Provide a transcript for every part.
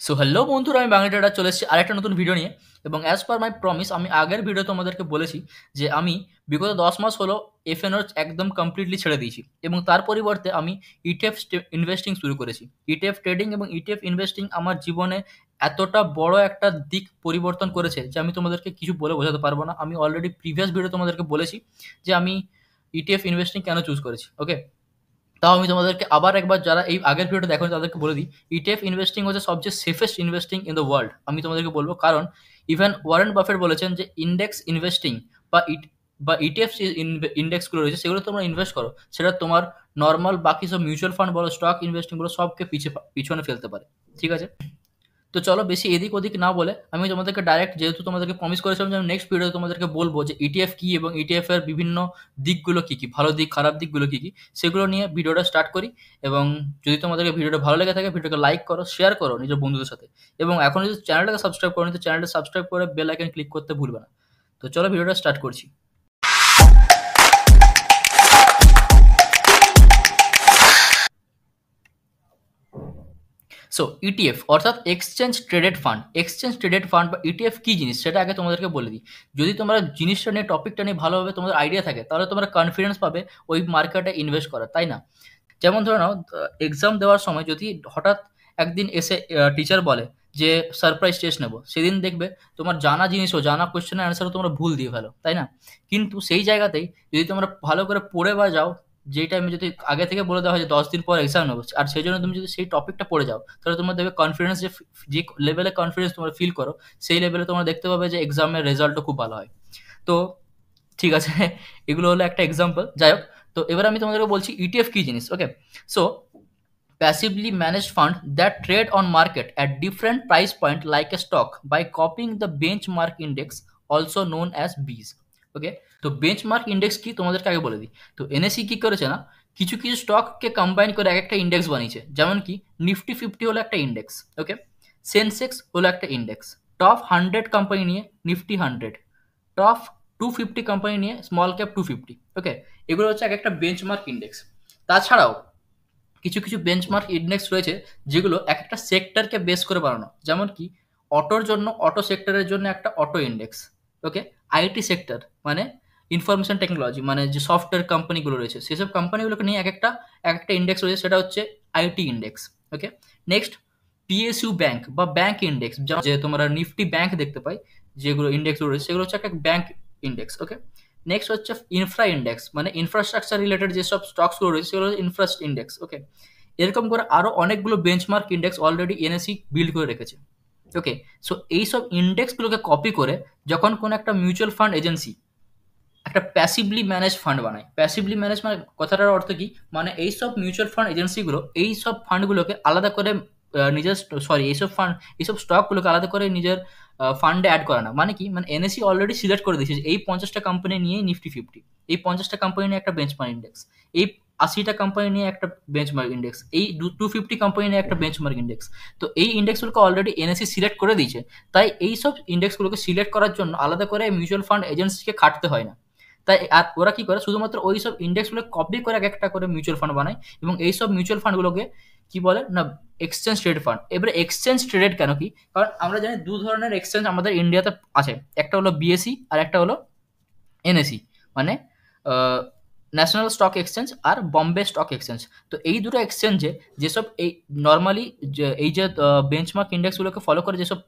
So hello বন্ধুরা, আমি বাঙালি data চলে এসেছি আরেকটা নতুন ভিডিও নিয়ে। এবং অ্যাজ পার মাই প্রমিস, আমি আগের ভিডিও তোমাদেরকে বলেছি যে আমি বিগত 10 মাস হলো এফএনও একদম কমপ্লিটলি ছেড়ে দিয়েছি এবং তার পরিবর্তে আমি ইটিএফ ইনভেস্টিং শুরু করেছি। ইটিএফ ট্রেডিং এবং ইটিএফ ইনভেস্টিং আমার জীবনে এতটা বড় একটা দিক পরিবর্তন করেছে যে আমি তোমাদেরকে কিছু বলে বোঝাতে পারবো না। আমি অলরেডি প্রিভিয়াস ভিডিও তোমাদেরকে বলেছি যে আমি ইটিএফ ইনভেস্টিং কেন চুজ করেছি। ওকে, তাও আমি তোমাদেরকে আবার একবার, যারা এই আগের ভিডিওটা দেখো তাদেরকে বলে দিই, ইটিএফ ইনভেস্টিং হচ্ছে সবচেয়ে safest investing in the world. আমি তোমাদেরকে বলবো কারণ ইভেন ওয়ারেন বাফেট বলেছেন যে ইন্ডেক্স ইনভেস্টিং বা ইটিএফ ইন্ডেক্সগুলো রয়েছে সেগুলো তোমরা ইনভেস্ট করো, সেটা তোমার নর্মাল বাকি সব মিউচুয়াল ফান্ড বলো, স্টক ইনভেস্টিং বলো, সবকে পিছনে ফেলতে পারে। ঠিক আছে, তো চলো বেশি এদিক ওদিক না বলে আমি তোমাদেরকে ডাইরেক্ট, যেহেতু তোমাদেরকে প্রমিস করেছিলাম যে আমি নেক্সট ভিডিওতে তোমাদেরকে বলবো যে ইটিএফ কি এবং ইটিএফ এর বিভিন্ন দিকগুলো কি কি, ভালো দিক খারাপ দিকগুলো কি কি, সেগুলো নিয়ে ভিডিওটা স্টার্ট করি। এবং যদি তোমাদেরকে ভিডিওটা ভালো লেগে থাকে ভিডিওকে লাইক করো, শেয়ার করো নিজের বন্ধুদের সাথে, এবং এখন যদি চ্যানেলটাকে সাবস্ক্রাইব করো তো চ্যানেলটা সাবস্ক্রাইব করে বেল আইকন ক্লিক করতে ভুলবে না। তো চলো ভিডিওটা স্টার্ট করছি। সো ইটিএফ অর্থাৎ এক্সচেঞ্জ ট্রেডেড ফান্ড বা ইটিএফ কি জিনিস সেটা আগে তোমাদেরকে বলে দিই। যদি তোমরা জিনিসটা নিয়ে, টপিকটা নিয়ে ভালোভাবে তোমাদের আইডিয়া থাকে তাহলে তোমরা কনফিডেন্স পাবে ওই মার্কেটে ইনভেস্ট করার, তাই না? যেমন ধরে নাও, এক্সাম দেওয়ার সময় যদি হঠাৎ একদিন এসে টিচার বলে যে সারপ্রাইজ টেস্ট নেবো, সেদিন দেখবে তোমার জানা জিনিসও, জানা কোয়েশ্চেনের অ্যান্সারও তোমরা ভুল দিয়ে ফেলো, তাই না? কিন্তু সেই জায়গাতেই যদি তোমরা ভালো করে পড়ে বা যাও, যেই টাইমে যদি আগে থেকে বলে দেওয়া হয় যে 10 দিন পর এক্সাম নেবো, আর সেই জন্য তুমি যদি সেই টপিকটা পড়ে যাও, তাহলে তোমরা দেখবে কনফিডেন্স, যে লেভেলে কনফিডেন্স তোমরা ফিল করো, সেই লেভেলে তোমরা দেখতে পাবে যে এক্সামের রেজাল্টও খুব ভালো হয়। তো ঠিক আছে, এগুলো হলো একটা এক্সাম্পল। যাই হোক, তো এবার আমি তোমাদেরকে বলছি ইটিএফ কি জিনিস। ওকে, so passively managed fund that trade on market at different price point like a stock by copying the benchmark index, also known as bees. ওকে, তো বেঞ্চমার্ক ইন্ডেক্স কি তোমাদেরকে আগে বলে দিই। তো এনএসি কি করেছে না, কিছু কিছু স্টককে কম্বাইন করে এক একটা ইন্ডেক্স বানিয়েছে। যেমন কি নিফটি 50 হলো একটা ইন্ডেক্স। ওকে, সেন্সেক্স হলো একটা ইন্ডেক্স। টপ 100 কোম্পানি নিয়ে নিফটি 100, টপ 250 কোম্পানি নিয়ে স্মল ক্যাপ 250। ওকে, এগুলো হচ্ছে এক একটা বেঞ্চমার্ক ইন্ডেক্স। তাছাড়াও কিছু কিছু বেঞ্চমার্ক ইন্ডেক্স রয়েছে যেগুলো এক একটা সেক্টরকে বেস করে বানানো। যেমন কি অটোর জন্য অটো সেক্টরের জন্য একটা auto index. Okay, IT sector মানে ইনফরমেশন টেকনোলজি, মানে যে সফটওয়্যার কোম্পানিগুলো রয়েছে সেসব কোম্পানিগুলোকে নিয়ে এক একটা ইন্ডেক্স রয়েছে, সেটা হচ্ছে IT index. Okay, next PSU bank বা ব্যাংক ইন্ডেক্স, যে তোমরা নিফটি ব্যাংক দেখতে পাই, যেগুলো ইন্ডেক্স রয়েছে সেগুলো হচ্ছে একটা ব্যাংক ইন্ডেক্স। ওকে, নেক্সট হচ্ছে ইনফ্রা ইন্ডেক্স, মানে ইনফ্রাস্ট্রাকচার রিলেটেড যেসব স্টকসগুলো রয়েছে সেগুলো হচ্ছে ইনফ্রাস্ট ইন্ডেক্স। ওকে, এরকম করে আরো অনেকগুলো benchmark index already NAC build করে রেখেছে। ওকে, সো এইসব ইন্ডেক্সগুলোকে কপি করে যখন কোনো একটা মিউচুয়াল ফান্ড এজেন্সি একটা প্যাসিভলি ম্যানেজ ফান্ড বানায়, প্যাসিভলি ম্যানেজ মানে কথাটার অর্থ কি, মানে এইসব মিউচুয়াল ফান্ড এজেন্সিগুলো এইসব ফান্ডগুলোকে আলাদা করে নিজের, সরি, এইসব স্টকগুলোকে আলাদা করে নিজের ফান্ডে অ্যাড করে না। মানে কি, মানে এনএসি অলরেডি সিলেক্ট করে দিয়েছে যে এই 50টা কোম্পানি নিয়ে নিফটি 50, এই 50টা কোম্পানি নিয়ে একটা বেঞ্চমার্ক ইন্ডেক্স, এই 80টা কোম্পানি নিয়ে একটা বেঞ্চমার্ক ইন্ডেক্স, এই 250 কোম্পানি নিয়ে একটা বেঞ্চমার্ক ইন্ডেক্স। তো এই ইন্ডেক্সগুলোকে অলরেডি এনএসি সিলেক্ট করে দিয়েছে। তাই এইসব ইন্ডেক্সগুলোকে সিলেক্ট করার জন্য আলাদা করে মিউচুয়াল ফান্ড এজেন্সিকে খাটতে হয় না। তাই আর ওরা কি করে, শুধুমাত্র ওই সব ইন্ডেক্সগুলো কপি করে এক একটা করে মিউচুয়াল ফান্ড বানায়, এবং এইসব মিউচুয়াল ফান্ডগুলোকে কি বলে না, এক্সচেঞ্জ ট্রেড ফান্ড। এবারে এক্সচেঞ্জ ট্রেডেড কেন কি, কারণ আমরা জানি দু ধরনের এক্সচেঞ্জ আমাদের ইন্ডিয়াতে আছে, একটা হলো বিএসসি আর একটা হলো এনএসি, মানে ন্যাশনাল স্টক এক্সচেঞ্জ আর বম্বে স্টক এক্সচেঞ্জ। তো এই দুটো এক্সচেঞ্জে যেসব এই নর্মালি এই যে বেঞ্চমার্ক ইন্ডেক্সগুলোকে ফলো করে যেসব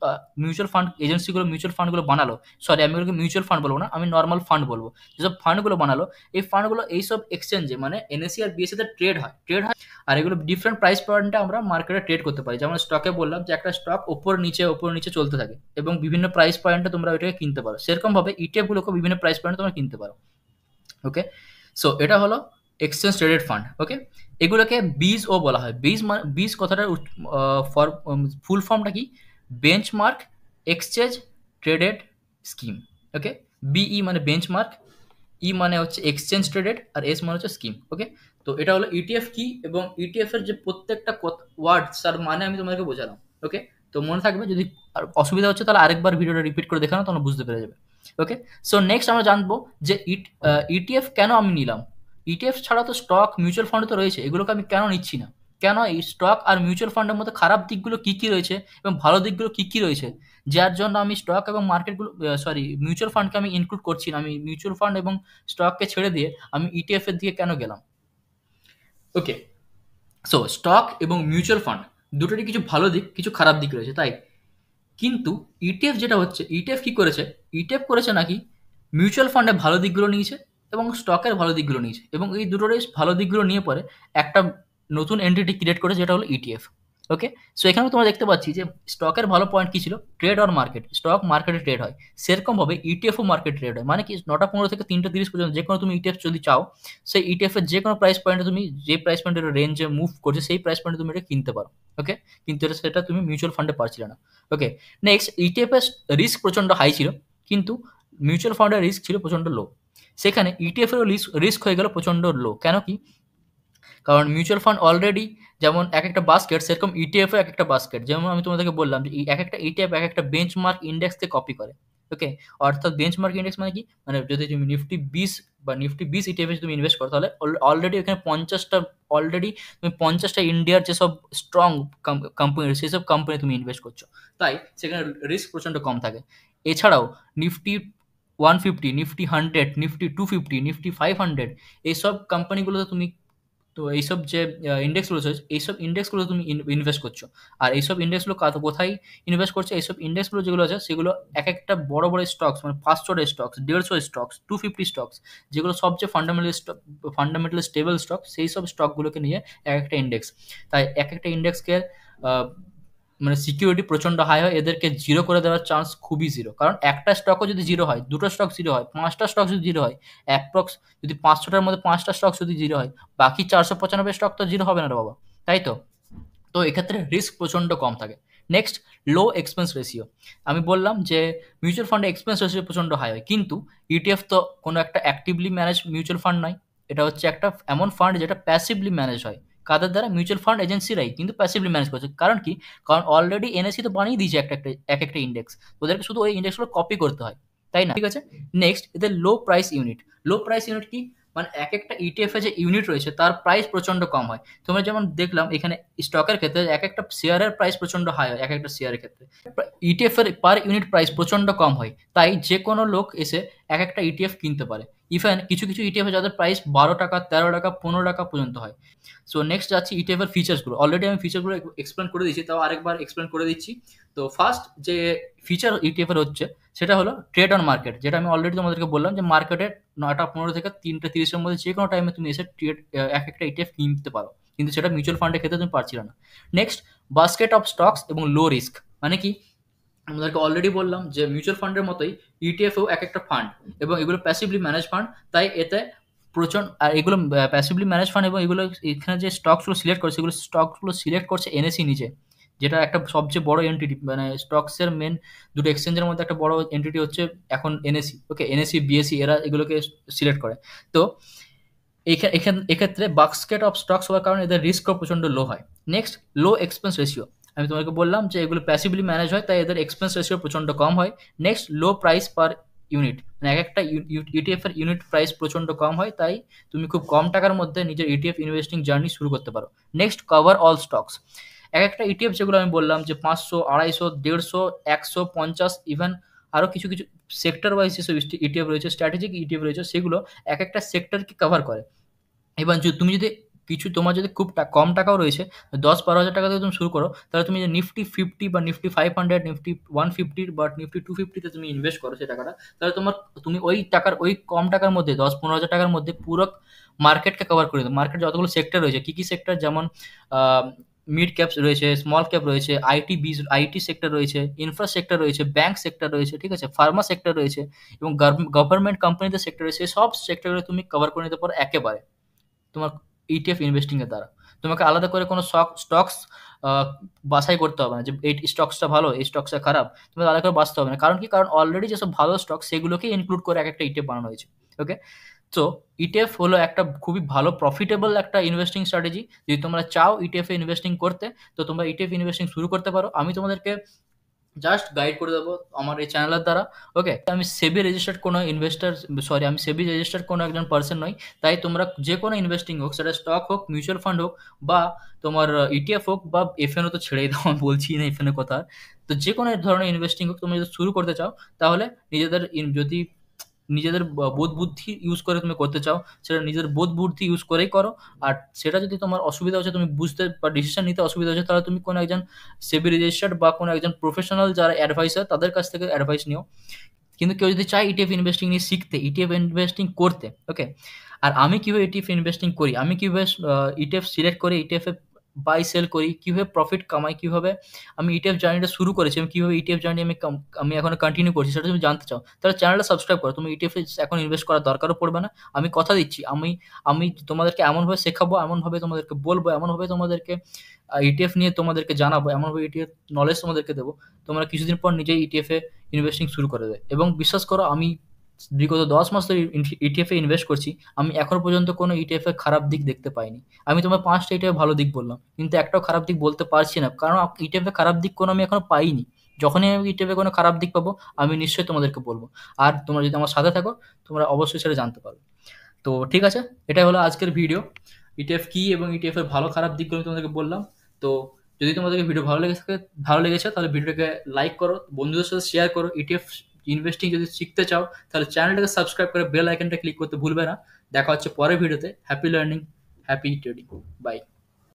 মিউচুয়াল ফান্ড এজেন্সিগুলো মিউচুয়াল ফান্ডগুলো বানালো, সরি আমি ওগুলোকে মিউচুয়াল ফান্ড বলবো না, আমি নর্মাল ফান্ড বলবো, যেসব ফান্ডগুলো বানালো, এই ফান্ডগুলো এইসব এক্সচেঞ্জে মানে এনএসি আর বিএসসিতে ট্রেড হয়। আর এগুলো ডিফারেন্ট প্রাইস পয়েন্টে আমরা মার্কেটে ট্রেড করতে পারি। যেমন স্টকে বললাম যে একটা স্টক ওপর নিচে চলতে থাকে এবং বিভিন্ন প্রাইস পয়েন্টে তোমরা ওইটাকে কিনতে পারো, সেরকম ভাবে ইটিএফ গুলোকে বিভিন্ন প্রাইস পয়েন্টে তোমরা কিনতে পারো। ওকে, সো এটা হলো এক্সচেঞ্জ ট্রেডেড ফান্ড। ওকে, এগুলোকে বিজ বলা হয়। বিজ কথাটার ফুল ফর্মটা কি, benchmark exchange traded scheme. Okay, B মানে বেঞ্চমার্ক, ই মানে হচ্ছে এক্সচেঞ্জ ট্রেডেড, আর এস মানে হচ্ছে স্কিম। ওকে, তো এটা হলো ইটিএফ কি, এবং ইটিএফ এর যে প্রত্যেকটা ওয়ার্ড তার মানে আমি তোমাদেরকে বোঝালাম। ওকে, তো মনে থাকবে, যদি আর অসুবিধা হচ্ছে তাহলে আরেকবার ভিডিওটা রিপিট করে দেখানো, তোমরা বুঝতে পেরে যাবে। ওকে, সো নেক্সট আমরা জানবো যে ইটিএফ কেন আমি নিলাম। ইটিএফ ছাড়া তো স্টক মিউচুয়াল ফান্ড তো রয়েছে, এগুলোকে আমি কেন নিচ্ছি না, কেন এই স্টক আর মিউচুয়াল ফান্ডের মধ্যে খারাপ দিকগুলো কি কি রয়েছে এবং ভালো দিকগুলো কি কি রয়েছে, যার জন্য আমি স্টক এবং মার্কেটগুলো মিউচুয়াল ফান্ডকে আমি ইনক্লুড করছি না, আমি মিউচুয়াল ফান্ড এবং স্টককে ছেড়ে দিয়ে আমি ইটিএফ এর দিকে কেন গেলাম। ওকে, সো স্টক এবং মিউচুয়াল ফান্ড দুটোরই কিছু ভালো দিক কিছু খারাপ দিক রয়েছে, তাই কিন্তু ইটিএফ যেটা হচ্ছে, ইটিএফ কি করেছে, ইটিএফ করেছে নাকি মিউচুয়াল ফান্ডের ভালো দিকগুলো নিয়েছে এবং স্টকের ভালো দিকগুলো নিয়েছে এবং এই দুটোরই ভালো দিকগুলো নিয়ে পরে একটা নতুন এন্টিটি ক্রিয়েট করেছে যেটা হলো ইটিএফ। ওকে, সো এখানে তোমরা দেখতে পাচ্ছি যে স্টকের ভালো পয়েন্ট কি ছিল, ট্রেড অর মার্কেট, স্টক মার্কেটে ট্রেড হয়, সেরকম ভাবে ইটিএফও মার্কেট ট্রেড হয়, মানে কি 9টা 15 থেকে 3টা 30 পর্যন্ত যে কোনো তুমি ইটিএফ যদি চাও, সেই ইটিএফ এর যে কোনো প্রাইস পয়েন্টে তুমি যে প্রাইস পয়েন্টের রেঞ্জে মুভ করছে সেই প্রাইস পয়েন্টে তুমি এটা কিনতে পারো। ওকে, কিন্তু সেটা তুমি মিউচুয়াল ফান্ডে পারছিলে না। ওকে, নেক্সট ইটিএফ এর রিস্ক প্রচন্ড হাই ছিল কিন্তু মিউচুয়াল ফান্ডের রিস্ক ছিল প্রচন্ড লো, সেখানে ইটিএফ এরও রিস্ক হয়ে গেল প্রচন্ড লো। কেন কি, কারণ মিউচুয়াল ফান্ড অলরেডি যেমন এক একটা বাস্কেট, সেরকম ইটিএফও এক একটা বাস্কেট। যেমন আমি তোমাদেরকে বললাম যে এক একটা ইটিএফ এক একটা বেঞ্চমার্ক ইন্ডেক্সকে কপি করে। ওকে, অর্থাৎ বেঞ্চমার্ক ইন্ডেক্স মানে কি, মানে যদি তুমি নিফটি 20 বা নিফটি 20 ইটিএফে তুমি ইনভেস্ট করো, তাহলে অলরেডি এখানে 50টা, অলরেডি তুমি 50টা ইন্ডিয়ার যেসব স্ট্রং কোম্পানি সেই সব কোম্পানি তুমি ইনভেস্ট করছো, তাই সেখানে রিস্ক প্রচণ্ড কম থাকে। এছাড়াও নিফটি 150, নিফটি 100, নিফটি 250, নিফটি 500, এইসব কোম্পানিগুলোতে তুমি, তো এইসব যে ইন্ডেক্সগুলো রয়েছে এইসব ইন্ডেক্সগুলো তুমি ইনভেস্ট করছো। আর এইসব ইন্ডেক্সগুলো কোথায় ইনভেস্ট করছো, এইসব ইন্ডেক্সগুলো যেগুলো আছে সেগুলো এক একটা বড় বড় স্টকস, মানে 500টা স্টকস, 150 স্টকস, 250 স্টকস, যেগুলো সবচেয়ে ফান্ডামেন্টালি স্টেবল স্টক, সেই সব স্টকগুলোকে নিয়ে এক একটা ইন্ডেক্স। তাই এক একটা ইন্ডেক্সকে মানে সিকিউরিটি প্রচন্ড হাই হয়, এদেরকে জিরো করে দেওয়ার চান্স খুবই জিরো। কারণ একটা স্টকও যদি জিরো হয়, দুটো স্টক জিরো হয়, 5টা স্টক যদি জিরো হয়, অ্যাপ্রক্স যদি 500টার মধ্যে 5টা স্টক যদি জিরো হয়, বাকি 495 স্টক তো জিরো হবে না রে বাবা, তাই তো। তো এক্ষেত্রে রিস্ক প্রচণ্ড কম থাকে। নেক্সট, লো এক্সপেন্স রেশিও। আমি বললাম যে মিউচুয়াল ফান্ডে এক্সপেন্স রেশিও প্রচণ্ড হাই হয়, কিন্তু ইটিএফ তো কোনো একটা অ্যাক্টিভলি ম্যানেজ মিউচুয়াল ফান্ড নয়, এটা হচ্ছে একটা এমন ফান্ড যেটা প্যাসিভলি ম্যানেজ হয়। কাদের দ্বারা, মিউচুয়াল ফান্ড এজেন্সিরাই কিন্তু প্যাসিভলি ম্যানেজ করছে। কারণ কি, কারণ অলরেডি এনএসি তো বানিয়ে দিয়েছে এক একটা ইন্ডেক্স, ওদেরকে শুধু ওই ইন্ডেক্সগুলো কপি করতে হয়, তাই না? ঠিক আছে, নেক্সট, এদের low price unit. Low price unit কি, মানে এক একটা ইটিএফ এ যে ইউনিট রয়েছে তার প্রাইস প্রচন্ড কম হয়। তোমরা যেমন দেখলাম এখানে স্টকের ক্ষেত্রে এক একটা শেয়ারের প্রাইস প্রচন্ড হাই হয়, এক একটা শেয়ারের ক্ষেত্রে ইটিএফ এর পার ইউনিট প্রাইস প্রচন্ড কম হয়, তাই যে কোনো লোক এসে এক একটা ইটিএফ কিনতে পারে। ইভেন কিছু কিছু ইটিএফ যাদের প্রাইস 12 টাকা, 13 টাকা, 15 টাকা পর্যন্ত হয়। সো নেক্সট যাচ্ছি ইটিএফ এর ফিচার্সগুলো। অলরেডি আমি ফিচারগুলো এক্সপ্লেন করে দিচ্ছি, তাও আরেকবার এক্সপ্লেন করে দিচ্ছি। তো ফার্স্ট যে ফিচার ইটিএফ এর হচ্ছে সেটা হলো ট্রেড অন মার্কেট, যেটা আমি অলরেডি তোমাদেরকে বললাম যে মার্কেটে 9টা 15 থেকে 3টা 30-এর মধ্যে যে কোনো টাইমে তুমি এসে ট্রেড এক একটা ইটিএফ কিনতে পারো, কিন্তু সেটা মিউচুয়াল ফান্ডের ক্ষেত্রে তুমি পারছিলে না। নেক্সট, বাস্কেট অফ স্টকস এবং লো রিস্ক, মানে কি, আমাদেরকে অলরেডি বললাম যে মিউচুয়াল ফান্ডের মতোই ইটিএফও এক একটা ফান্ড এবং এগুলো প্যাসিভলি ম্যানেজ ফান্ড, তাই এতে প্রচন্ড, আর এগুলো প্যাসিভলি ম্যানেজ ফান্ড এবং এগুলো এখানে যে স্টকসগুলো সিলেক্ট করছে সেগুলো স্টকগুলো সিলেক্ট করছে এনএসি নিজে, যেটা একটা সবচেয়ে বড় এন্টিটি, মানে স্টকসের মেন দুটো এক্সচেঞ্জের মধ্যে একটা বড় এন্টিটি হচ্ছে এখন এনএসি। ওকে, এনএসি বিএসসি এরা এগুলোকে সিলেক্ট করে। তো এক্ষেত্রে বাস্কেট অফ স্টকস হওয়ার কারণে এদের রিস্কও প্রচন্ড লো হয়। নেক্সট, লো এক্সপেন্স রেশিও। আমি তোমাকে বললাম যে এগুলো প্যাসিভলি ম্যানেজ হয়, তাই এদের এক্সপেন্স রেশিও প্রচন্ড কম হয়। Next, low price per unit, মানে এক একটা ইটিএফ এর ইউনিট প্রাইস প্রচন্ড কম হয়, তাই তুমি খুব কম টাকার মধ্যে নিজের ইটিএফ ইনভেস্টিং জার্নি শুরু করতে পারো। Next, cover all stocks. এক একটা ইটিএফ যেগুলো আমি বললাম যে 500, 250, 150, 150, ইভেন আরও কিছু কিছু সেক্টর ওয়াইজ যেসব ইটিএফ রয়েছে, স্ট্র্যাটেজিক ইটিএফ রয়েছে, সেগুলো এক একটা সেক্টরকে কভার করে। এবার তুমি যদি কিছু, তোমার যদি খুব কম টাকাও রয়েছে, 10-12 হাজার টাকা থেকে তুমি শুরু করো, তাহলে তুমি যে নিফটি 50 বা নিফটি 500, নিফটি 150 বা নিফটি 250-তে তুমি ইনভেস্ট করো সেই টাকাটা, তাহলে তুমি ওই টাকার, ওই কম টাকার মধ্যে 10-15 হাজার টাকার মধ্যে পুরো মার্কেটকে কভার করে দেবে। মার্কেট যতগুলো সেক্টর রয়েছে, কী কী সেক্টর, যেমন মিড ক্যাপস রয়েছে, স্মল ক্যাপ রয়েছে, আইটি সেক্টর রয়েছে, ইনফ্রা সেক্টর রয়েছে, ব্যাংক সেক্টর রয়েছে, ঠিক আছে, ফার্মা সেক্টর রয়েছে এবং গভর্নমেন্ট কোম্পানিতে সেক্টর রয়েছে, সব সেক্টরগুলো তুমি কভার করে নিতে পারো একেবারে তোমার ইটিএফ ইনভেস্টিং এর দ্বারা। তোমাকে আলাদা করে কোনো স্টকস বাছাই করতে হবে না যে এই স্টকসটা ভালো, এই স্টকসটা খারাপ, তোমাকে আলাদা করে বাছতে হবে না। কারণ কি, কারণ অলরেডি যেসব ভালো স্টক সেগুলোকেই ইনক্লুড করে এক একটা ইটিএফ বানানো হয়েছে। ওকে, তো ইটিএফ হলো একটা খুবই ভালো প্রফিটেবল একটা ইনভেস্টিং স্ট্র্যাটেজি। যদি তোমরা চাও ইটিএফ এ ইনভেস্টিং করতে, তো তোমরা ইটিএফ ইনভেস্টিং শুরু করতে পারো। আমি তোমাদেরকে জাস্ট গাইড করে দেবো আমার এই চ্যানেলের দ্বারা। ওকে, আমি সেবি রেজিস্টার্ড কোনো ইনভেস্টার, সরি আমি সেবি রেজিস্টার্ড কোনো একজন পার্সন নই। তাই তোমরা যে কোনো ইনভেস্টিং হোক, সেটা স্টক হোক, মিউচুয়াল ফান্ড হোক, বা তোমার ইটিএফ হোক, বা এফএনও তো ছেড়েই দাও, আমি বলছি না এফএন এর কথা। তো যে কোনো ধরনের ইনভেস্টিং হোক, তুমি যদি শুরু করতে চাও, তাহলে নিজেদের যদি নিজেদের বোধ বুদ্ধি ইউজ করে তুমি করতে চাও, সেটা নিজের বোধ বুদ্ধি ইউজ করেই করো। আর সেটা যদি তোমার অসুবিধা হচ্ছে, তুমি বুঝতে বা ডিসিশন নিতে অসুবিধা হচ্ছে, তাহলে তুমি কোনো একজন সেবি রেজিস্টার্ড বা কোনো একজন প্রফেশনাল যারা অ্যাডভাইসার, তাদের কাছ থেকে অ্যাডভাইস নিও। কিন্তু কেউ যদি চায় ইটিএফ ইনভেস্টিং নিয়ে শিখতে, ইটিএফ ইনভেস্টিং করতে, ওকে, আর আমি কিভাবে ইটিএফ ইনভেস্টিং করি, আমি কিভাবে ইটিএফ সিলেক্ট করি, ইটিএফ এ বাই সেল করি, কিভাবে প্রফিট কামাই, কিভাবে আমি ইটিএফ জার্নিটা শুরু করেছি, আমি কিভাবে ইটিএফ জার্নি আমি এখন কন্টিনিউ করছি, সেটা তুমি জানতে চাও, তাহলে চ্যানেলটা সাবস্ক্রাইব করো। তুমি ইটিএফ এ এখন ইনভেস্ট করার দরকারও পড়বে না। আমি কথা দিচ্ছি, আমি আমি তোমাদেরকে এমনভাবে শেখাবো, এমনভাবে তোমাদেরকে বলবো, এমনভাবে তোমাদেরকে ইটিএফ নিয়ে তোমাদেরকে জানাবো, এমনভাবে ইটিএফ নলেজ তোমাদেরকে দেবো, তোমরা কিছুদিন পর নিজেই ইটিএফ এ ইনভেস্টিং শুরু করে দেবে। এবং বিশ্বাস করো, আমি বিগত 10 মাস ধরে ইটিএফ এ ইনভেস্ট করছি, আমি এখনো পর্যন্ত কোনো ইটিএফ এর খারাপ দিক দেখতে পাইনি। আমি তোমার 5টা ইটিএফ ভালো দিক বললাম, কিন্তু একটাও খারাপ দিক বলতে পারছি না, কারণ ইটিএফ এর খারাপ দিক কোনো আমি এখনো পাইনি। যখনই আমি ইটিএফ এ কোনো খারাপ দিক পাবো, আমি নিশ্চয়ই তোমাদেরকে বলবো। আর তোমরা যদি আমার সাথে থাকো, তোমরা অবশ্যই সেটা জানতে পারবে। তো ঠিক আছে, এটাই হলো আজকের ভিডিও। ইটিএফ কি এবং ইটিএফ এর ভালো খারাপ দিকগুলো আমি তোমাদেরকে বললাম। তো যদি তোমাদেরকে ভিডিও ভালো লেগেছে, তাহলে ভিডিওটাকে লাইক করো, বন্ধুদের সাথে শেয়ার করো। ইটিএফ ইনভেস্টিং যদি শিখতে চাও, তাহলে চ্যানেলটাকে সাবস্ক্রাইব করে বেল আইকনটা ক্লিক করতে ভুলবে না। দেখা হচ্ছে পরের ভিডিওতে। Happy learning, happy trading. By.